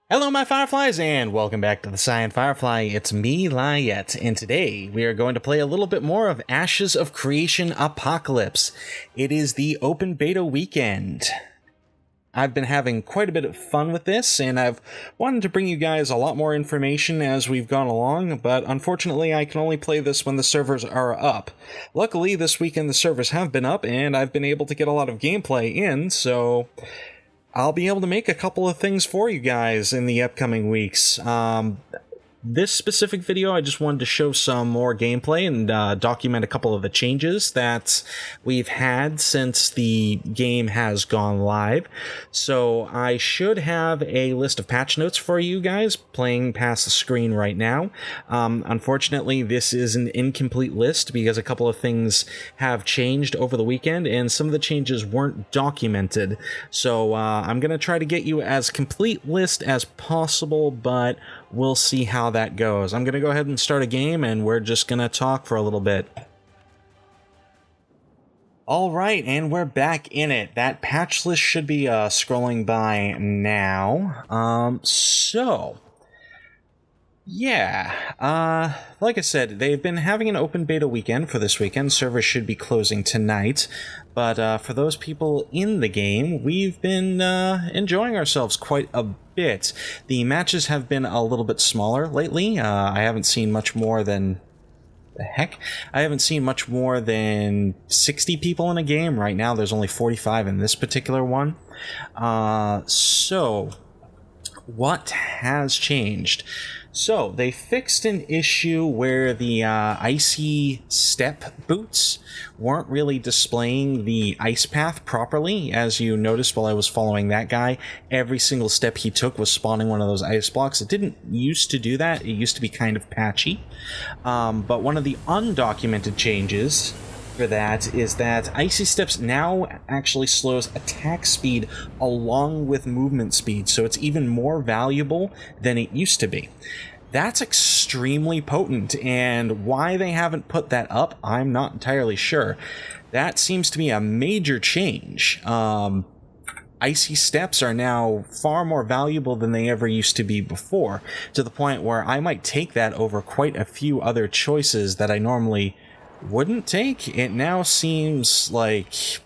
Hello, my Fireflies, and welcome back to the Cyan Firefly. It's me, Lyiat, and today we are going to play a little bit more of Ashes of Creation Apocalypse. It is the open beta weekend. I've been having quite a bit of fun with this, and I've wanted to bring you guys a lot more information as we've gone along, but unfortunately I can only play this when the servers are up. Luckily, this weekend the servers have been up, and I've been able to get a lot of gameplay in, so I'll be able to make a couple of things for you guys in the upcoming weeks. This specific video, I just wanted to show some more gameplay and document a couple of the changes that we've had since the game has gone live. So I should have a list of patch notes for you guys playing past the screen right now. Unfortunately, this is an incomplete list because a couple of things have changed over the weekend and some of the changes weren't documented. So I'm going to try to get you as complete list as possible, but we'll see how that goes. I'm going to go ahead and start a game, and we're just going to talk for a little bit. Alright, and we're back in it. That patch list should be scrolling by now. Yeah, like I said, they've been having an open beta weekend for this weekend. Servers should be closing tonight, but for those people in the game, we've been enjoying ourselves quite a bit. The matches have been a little bit smaller lately. I haven't seen much more than... I haven't seen much more than 60 people in a game. Right now, there's only 45 in this particular one. So, what has changed? So, they fixed an issue where the icy step boots weren't really displaying the ice path properly. As you noticed while I was following that guy, every single step he took was spawning one of those ice blocks. It didn't used to do that. It used to be kind of patchy. But one of the undocumented changes for that is that icy steps now actually slows attack speed along with movement speed, so it's even more valuable than it used to be. That's extremely potent, and why they haven't put that up, I'm not entirely sure. That seems to be a major change. Icy steps are now far more valuable than they ever used to be before, to the point where I might take that over quite a few other choices that I normally wouldn't take. It now seems like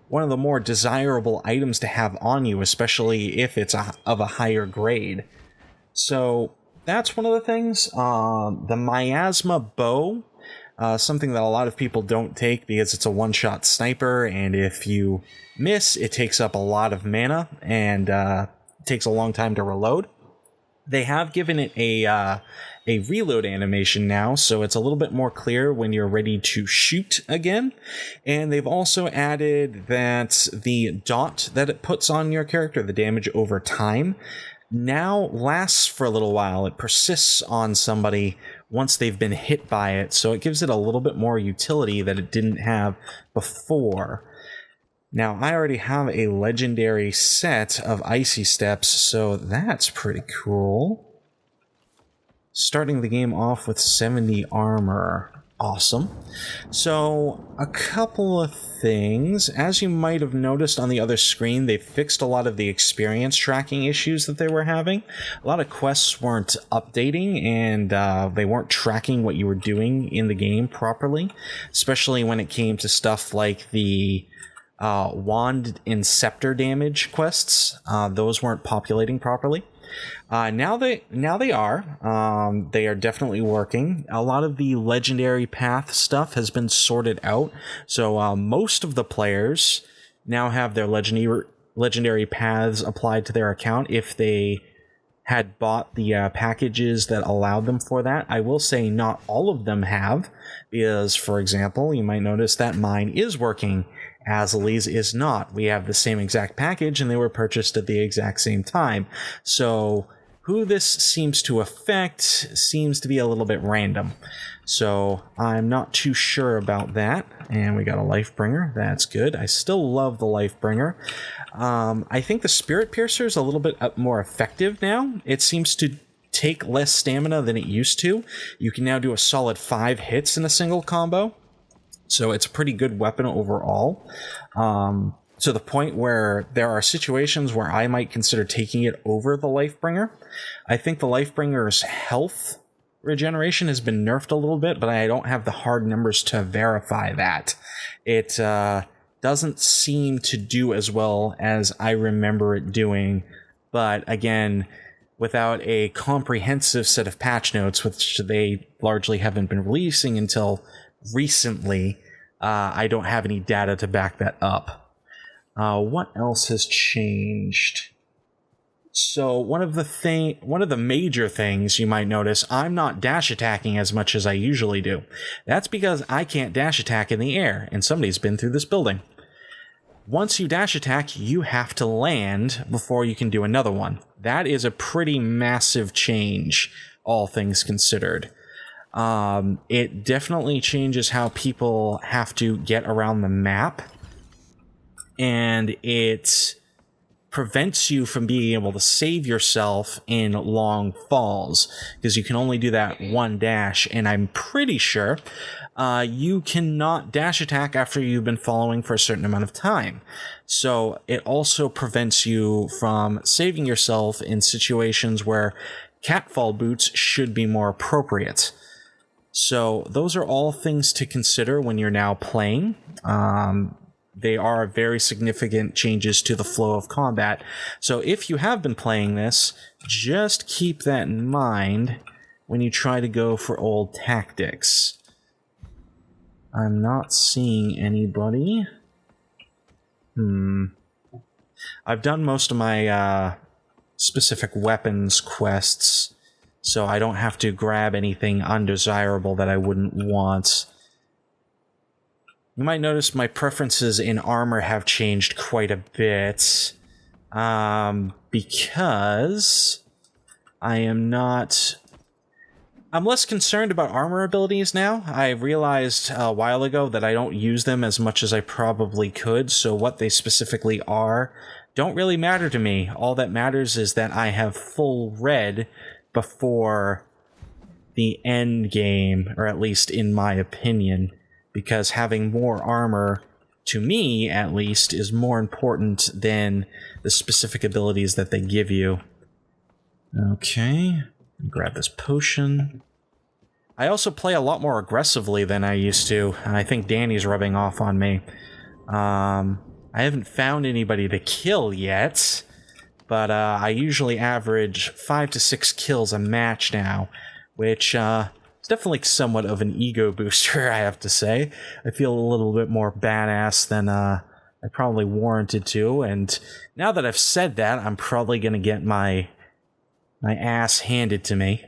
one of the more desirable items to have on you, especially if it's of a higher grade. So that's one of the things. The miasma bow, something that a lot of people don't take because it's a one-shot sniper, and if you miss, it takes up a lot of mana and it takes a long time to reload. They have given it a reload animation now, so it's a little bit more clear when you're ready to shoot again. And they've also added that the dot that it puts on your character, the damage over time, now lasts for a little while. It persists on somebody once they've been hit by it, so it gives it a little bit more utility that it didn't have before. Now, I already have a legendary set of icy steps, so that's pretty cool. Starting the game off with 70 armor. Awesome. So, a couple of things. As you might have noticed on the other screen, they fixed a lot of the experience tracking issues that they were having. A lot of quests weren't updating, and they weren't tracking what you were doing in the game properly, especially when it came to stuff like the wand and scepter damage quests. Those weren't populating properly. Now they are. They are definitely working. A lot of the legendary path stuff has been sorted out, so most of the players now have their legendary paths applied to their account if they had bought the packages that allowed them for that. I will say not all of them have, because, for example, you might notice that mine is working. Azalee's is not. We have the same exact package, and they were purchased at the exact same time. So who this seems to affect seems to be a little bit random. So I'm not too sure about that. And we got a Lifebringer. That's good. I still love the Lifebringer. I think the Spirit Piercer is a little bit more effective now. It seems to take less stamina than it used to. You can now do a solid 5 hits in a single combo. So it's a pretty good weapon overall. to the point where there are situations where I might consider taking it over the Lifebringer. I think the Lifebringer's health regeneration has been nerfed a little bit, but I don't have the hard numbers to verify that. It doesn't seem to do as well as I remember it doing, but again, without a comprehensive set of patch notes, which they largely haven't been releasing until recently, I don't have any data to back that up. What else has changed? So one of the major things you might notice, I'm not dash attacking as much as I usually do. That's because I can't dash attack in the air, and somebody's been through this building. Once you dash attack, you have to land before you can do another one. That is a pretty massive change, all things considered. It definitely changes how people have to get around the map, and it prevents you from being able to save yourself in long falls, because you can only do that one dash, and I'm pretty sure you cannot dash attack after you've been following for a certain amount of time. So it also prevents you from saving yourself in situations where catfall boots should be more appropriate. So those are all things to consider when you're now playing. They are very significant changes to the flow of combat. So if you have been playing this, just keep that in mind when you try to go for old tactics. I'm not seeing anybody. I've done most of my specific weapons quests, so I don't have to grab anything undesirable that I wouldn't want. You might notice my preferences in armor have changed quite a bit, because I'm less concerned about armor abilities now. I realized a while ago that I don't use them as much as I probably could, so what they specifically are don't really matter to me. All that matters is that I have full red before the end game, or at least in my opinion, because having more armor, to me at least, is more important than the specific abilities that they give you. Okay, grab this potion. I also play a lot more aggressively than I used to, and I think Danny's rubbing off on me. I haven't found anybody to kill yet, but I usually average 5 to 6 kills a match now, which is definitely somewhat of an ego booster, I have to say. I feel a little bit more badass than I probably warranted to, and now that I've said that, I'm probably going to get my ass handed to me.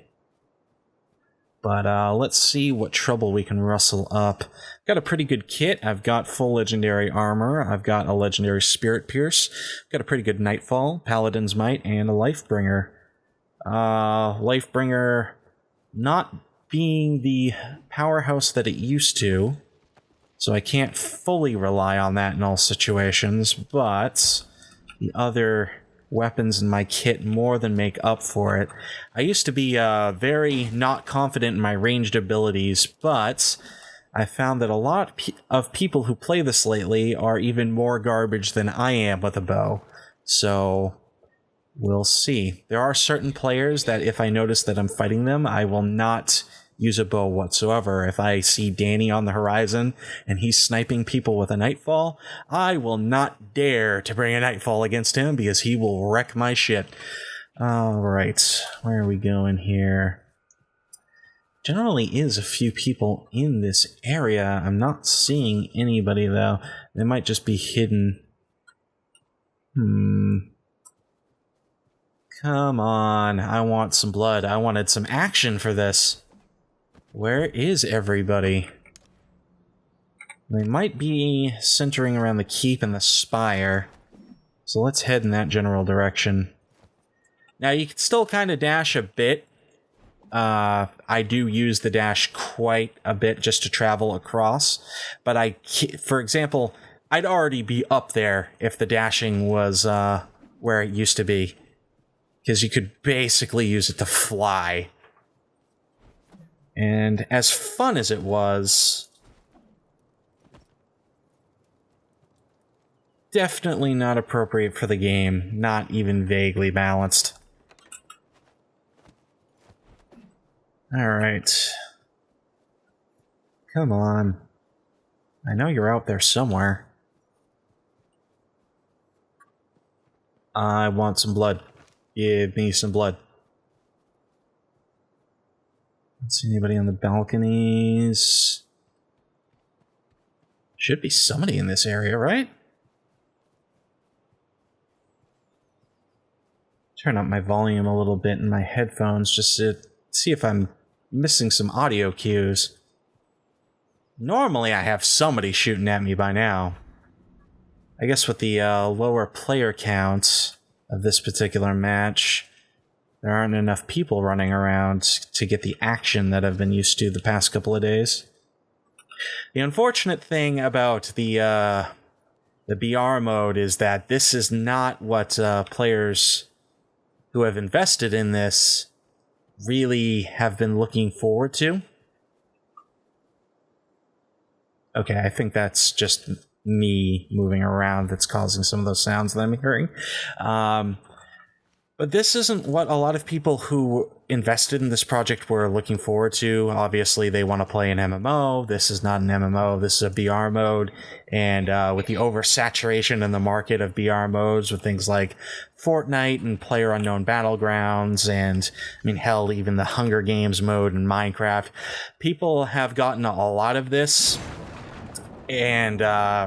But let's see what trouble we can rustle up. Got a pretty good kit. I've got full legendary armor. I've got a legendary Spirit Pierce. Got a pretty good Nightfall, Paladin's Might, and a Lifebringer. Lifebringer not being the powerhouse that it used to, so I can't fully rely on that in all situations, but the other weapons in my kit more than make up for it. I used to be very not confident in my ranged abilities, but I found that a lot of people who play this lately are even more garbage than I am with a bow. So we'll see. There are certain players that if I notice that I'm fighting them, I will not use a bow whatsoever. If I see Danny on the horizon and he's sniping people with a Nightfall, I will not dare to bring a Nightfall against him because he will wreck my shit. Alright, where are we going here? Generally is a few people in this area. I'm not seeing anybody though. They might just be hidden. Come on, I want some blood. I wanted some action for this. Where is everybody? They might be centering around the keep and the spire. So let's head in that general direction. Now you can still kind of dash a bit. I do use the dash quite a bit just to travel across. But for example, I'd already be up there if the dashing was where it used to be. Because you could basically use it to fly. And as fun as it was, definitely not appropriate for the game. Not even vaguely balanced. Alright. Come on. I know you're out there somewhere. I want some blood. Give me some blood. Don't see anybody on the balconies. Should be somebody in this area, right? Turn up my volume a little bit in my headphones just to see if I'm missing some audio cues. Normally I have somebody shooting at me by now. I guess with the lower player count of this particular match, there aren't enough people running around to get the action that I've been used to the past couple of days. The unfortunate thing about the BR mode is that this is not what players who have invested in this really have been looking forward to. Okay, I think that's just me moving around that's causing some of those sounds that I'm hearing. But this isn't what a lot of people who invested in this project were looking forward to. Obviously, they want to play an MMO. This is not an MMO. This is a BR mode. And with the oversaturation in the market of BR modes with things like Fortnite and PlayerUnknown Battlegrounds and, I mean, hell, even the Hunger Games mode in Minecraft, people have gotten a lot of this. And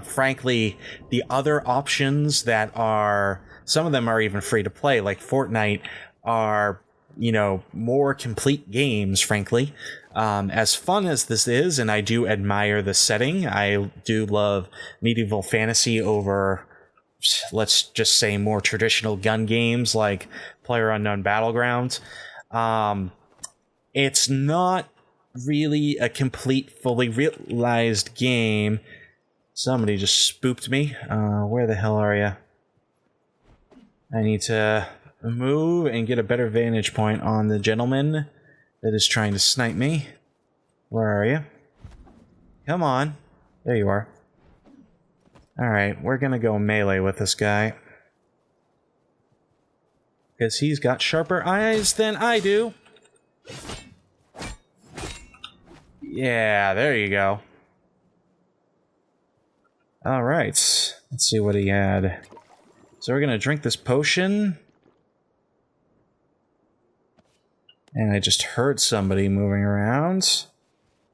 frankly, the other options that are... Some of them are even free to play, like Fortnite, are, you know, more complete games, frankly. As fun as this is, and I do admire the setting, I do love medieval fantasy over, let's just say, more traditional gun games like PlayerUnknown Battlegrounds. It's not really a complete, fully realized game. Somebody just spooked me. Where the hell are you? I need to move and get a better vantage point on the gentleman that is trying to snipe me. Where are you? Come on. There you are. Alright, we're gonna go melee with this guy. Because he's got sharper eyes than I do. Yeah, there you go. Alright, let's see what he had. So we're gonna drink this potion. And I just heard somebody moving around.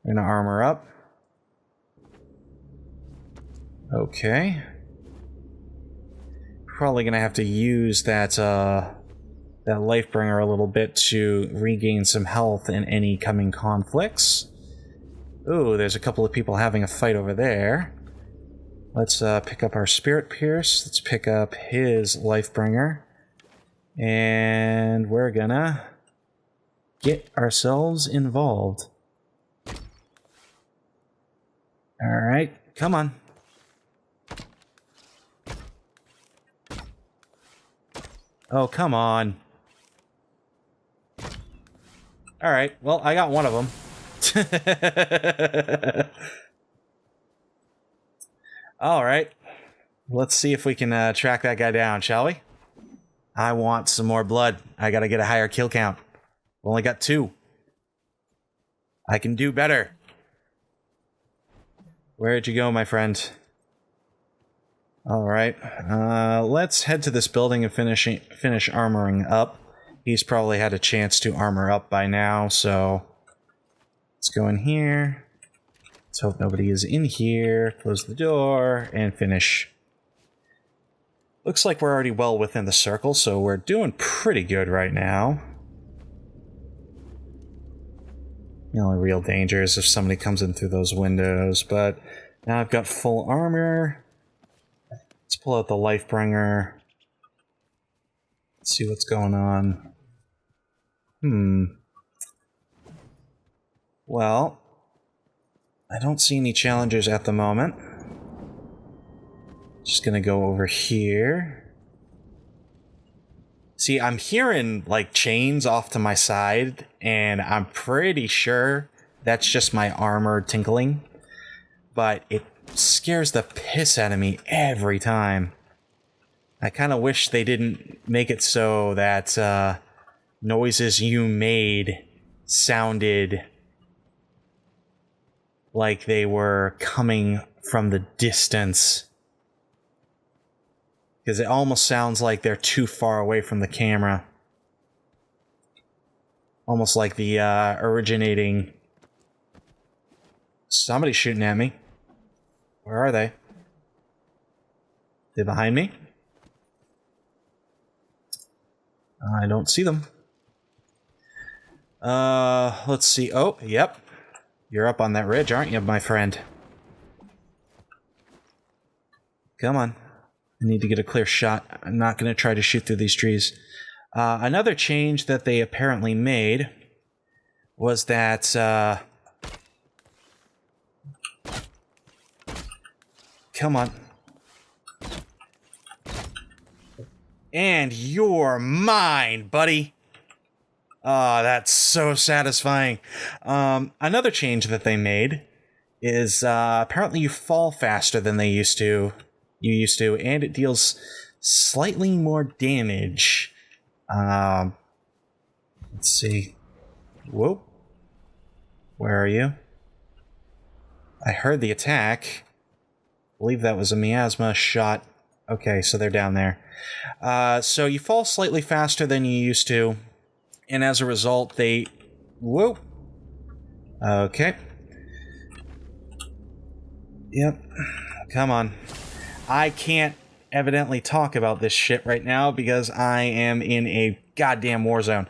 I'm gonna armor up. Okay. Probably gonna have to use that Lifebringer a little bit to regain some health in any coming conflicts. Ooh, there's a couple of people having a fight over there. Let's pick up our Spirit Pierce. Let's pick up his Lifebringer. And we're gonna get ourselves involved. Alright, come on. Oh, come on. Alright, well, I got one of them. Alright. Let's see if we can track that guy down, shall we? I want some more blood. I gotta get a higher kill count. Only got 2. I can do better. Where'd you go, my friend? Alright. Let's head to this building and finish armoring up. He's probably had a chance to armor up by now, so... Let's go in here. Let's hope nobody is in here. Close the door and finish. Looks like we're already well within the circle, so we're doing pretty good right now. The only real danger is if somebody comes in through those windows, but now I've got full armor. Let's pull out the Lifebringer. Let's see what's going on. Well, I don't see any challengers at the moment. Just gonna go over here. See, I'm hearing, like, chains off to my side, and I'm pretty sure that's just my armor tinkling. But it scares the piss out of me every time. I kind of wish they didn't make it so that noises you made sounded like they were coming from the distance. Because it almost sounds like they're too far away from the camera. Almost like the originating... Somebody's shooting at me. Where are they? They're behind me? I don't see them. Let's see. Oh, yep. You're up on that ridge, aren't you, my friend? Come on. I need to get a clear shot. I'm not going to try to shoot through these trees. Another change that they apparently made was that... Come on. And you're mine, buddy. Oh, that's so satisfying. Another change that they made is apparently you fall faster than you used to, and it deals slightly more damage. Let's see. Whoa. Where are you? I heard the attack. I believe that was a miasma shot. Okay, so they're down there. So you fall slightly faster than you used to, and as a result, they... Whoa. Okay. Yep. Come on. I can't evidently talk about this shit right now because I am in a goddamn war zone.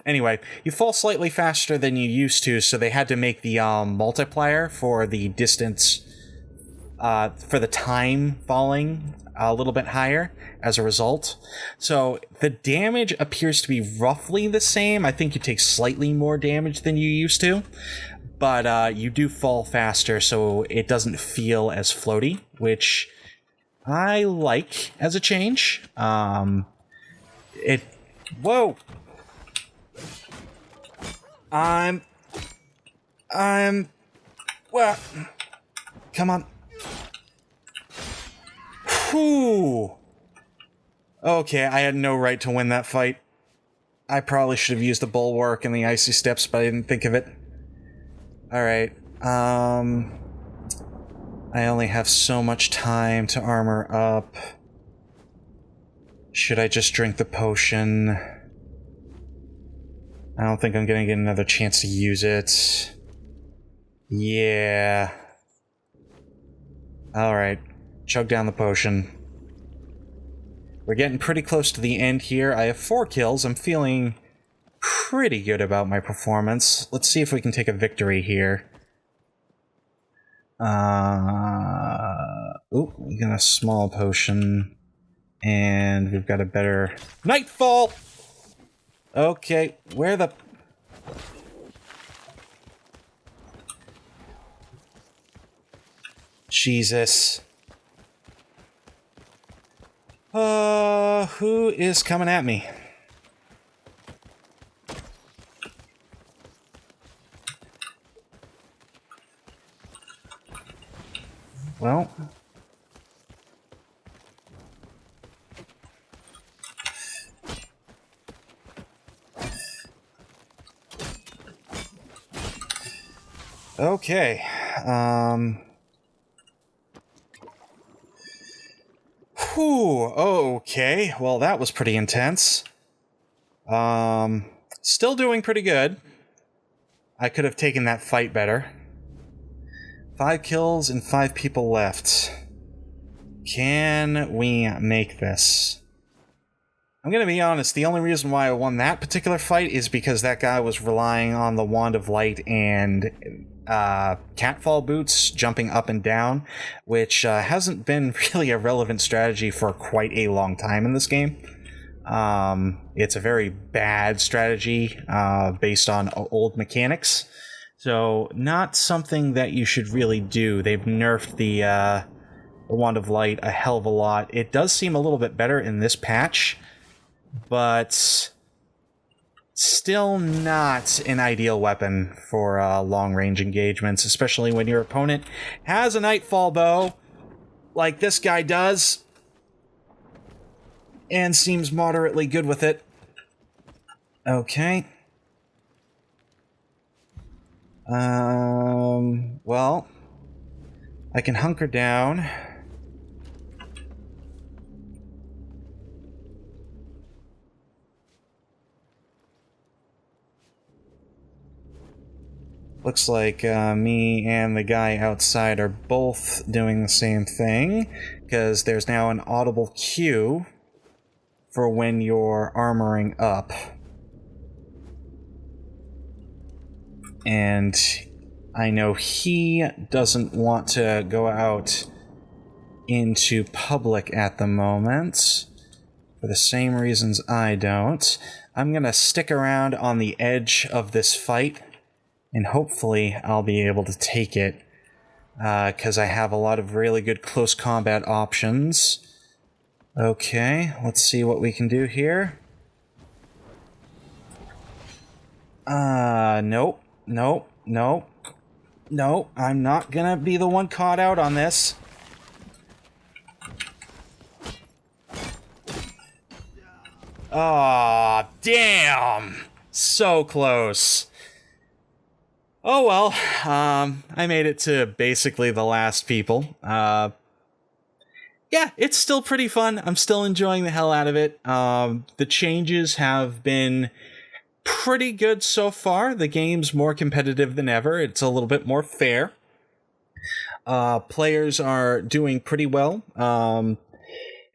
Anyway, you fall slightly faster than you used to, so they had to make the multiplier for the distance, for the time falling a little bit higher as a result. So the damage appears to be roughly the same. I think you take slightly more damage than you used to, but you do fall faster, so it doesn't feel as floaty, which I like as a change. Whoa! Well, come on. Whew. Okay, I had no right to win that fight. I probably should have used the bulwark and the icy steps, but I didn't think of it. Alright, I only have so much time to armor up. Should I just drink the potion? I don't think I'm gonna get another chance to use it. Yeah. Alright, chug down the potion. We're getting pretty close to the end here. I have 4 kills. I'm feeling pretty good about my performance. Let's see if we can take a victory here. Ooh, we got a small potion. And we've got a better... Nightfall! Okay, where the... Jesus. Who is coming at me? Well... Okay, Whew, okay, well that was pretty intense. Still doing pretty good. I could have taken that fight better. 5 kills and 5 people left. Can we make this? I'm gonna be honest, the only reason why I won that particular fight is because that guy was relying on the Wand of Light and catfall boots jumping up and down, which hasn't been really a relevant strategy for quite a long time in this game. It's a very bad strategy based on old mechanics, so not something that you should really do. They've nerfed the Wand of Light a hell of a lot. It does seem a little bit better in this patch, but still not an ideal weapon for long-range engagements, especially when your opponent has a Nightfall bow, like this guy does. and seems moderately good with it. Okay. Well, I can hunker down. Looks like me and the guy outside are both doing the same thing, because there's now an audible cue for when you're armoring up. And I know he doesn't want to go out into public at the moment, for the same reasons I don't. I'm gonna stick around on the edge of this fight, and hopefully I'll be able to take it, because I have a lot of really good close combat options. Okay, let's see what we can do here. Nope, nope, nope. No, I'm not gonna be the one caught out on this. Aw, damn! So close. Oh well, I made it to basically the last people. Yeah, it's still pretty fun. I'm still enjoying the hell out of it. The changes have been pretty good so far. The game's more competitive than ever. It's a little bit more fair. Players are doing pretty well.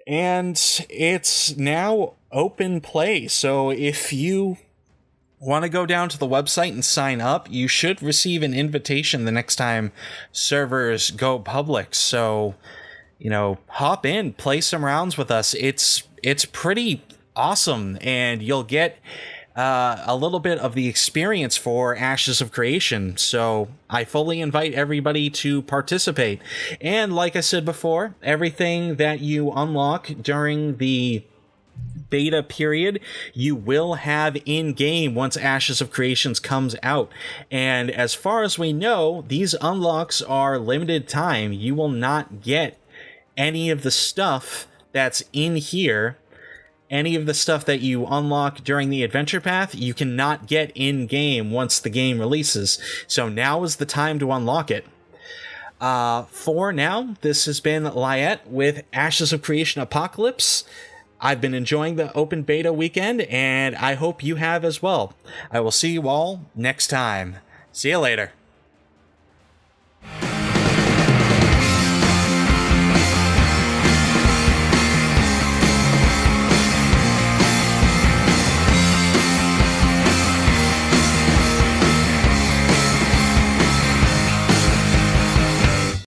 And it's now open play, so if you want to go down to the website and sign up, you should receive an invitation the next time servers go public. So, you know, hop in, play some rounds with us. It's pretty awesome, and you'll get a little bit of the experience for Ashes of Creation. So I fully invite everybody to participate. And like I said before, everything that you unlock during the beta period, you will have in-game once Ashes of Creations comes out. And as far as we know, these unlocks are limited time. You will not get any of the stuff that's in here. Any of the stuff that you unlock during the adventure path, you cannot get in-game once the game releases. So now is the time to unlock it. For now, this has been Lyiat with Ashes of Creation Apocalypse. I've been enjoying the open beta weekend, and I hope you have as well. I will see you all next time. See you later.